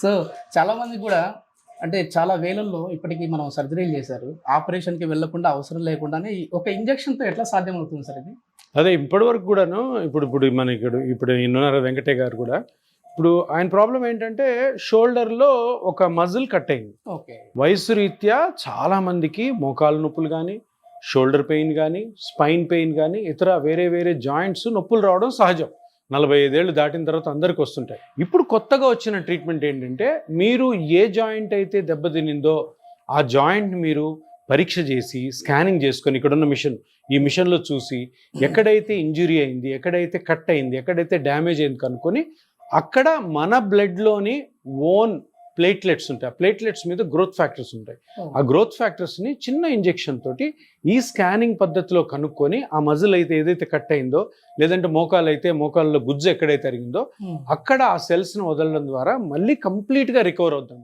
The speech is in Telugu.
సో చాలా మంది కూడా అంటే చాలా వేలల్లో ఇప్పటికీ మనం సర్జరీలు చేశారు. ఆపరేషన్‌కి వెళ్ళకుండా అవసరం లేకుండానే ఒక ఇంజెక్షన్‌తో ఎట్లా సాధ్యమవుతుంది సార్ ఇది? అదే ఇప్పటివరకు కూడాను ఇప్పుడు మన ఇప్పుడు ఈయనున్నారు వెంకటయ్య గారు కూడా. ఇప్పుడు ఆయన ప్రాబ్లం ఏంటంటే షోల్డర్‌లో ఒక మజిల్ కట్ అయింది. ఓకే. వయసు రీత్యా చాలా మందికి మోకాలు నొప్పులు గానీ, షోల్డర్ పెయిన్ గానీ, స్పైన్ పెయిన్ గానీ, ఇతర వేరే వేరే జాయింట్స్ నొప్పులు రావడం సహజం. 45 ఏళ్ళు దాటిన తర్వాత అందరికి వస్తుంటాయి. ఇప్పుడు కొత్తగా వచ్చిన ట్రీట్మెంట్ ఏంటంటే మీరు ఏ జాయింట్ అయితే దెబ్బతినిందో ఆ జాయింట్ మీరు పరీక్ష చేసి స్కానింగ్ చేసుకొని ఇక్కడున్న మిషన్ ఈ మిషన్లో చూసి ఎక్కడైతే ఇంజురీ అయింది, ఎక్కడైతే కట్ అయింది, ఎక్కడైతే డ్యామేజ్ అయింది కనుక్కొని అక్కడ మన బ్లడ్లోని ఓన్ ప్లేట్లెట్స్ ఉంటాయి. ఆ ప్లేట్లెట్స్ మీద గ్రోత్ ఫ్యాక్టర్స్ ఉంటాయి. ఆ గ్రోత్ ఫ్యాక్టర్స్ని చిన్న ఇంజెక్షన్ తోటి ఈ స్కానింగ్ పద్ధతిలో కనుక్కొని ఆ మజిల్ అయితే ఏదైతే కట్ అయిందో, లేదంటే మోకాలు అయితే మోకాల్లో గుజ్జు ఎక్కడైతే అరిగిందో అక్కడ ఆ సెల్స్ని వదలడం ద్వారా మళ్ళీ కంప్లీట్గా రికవర్ అవుతాం.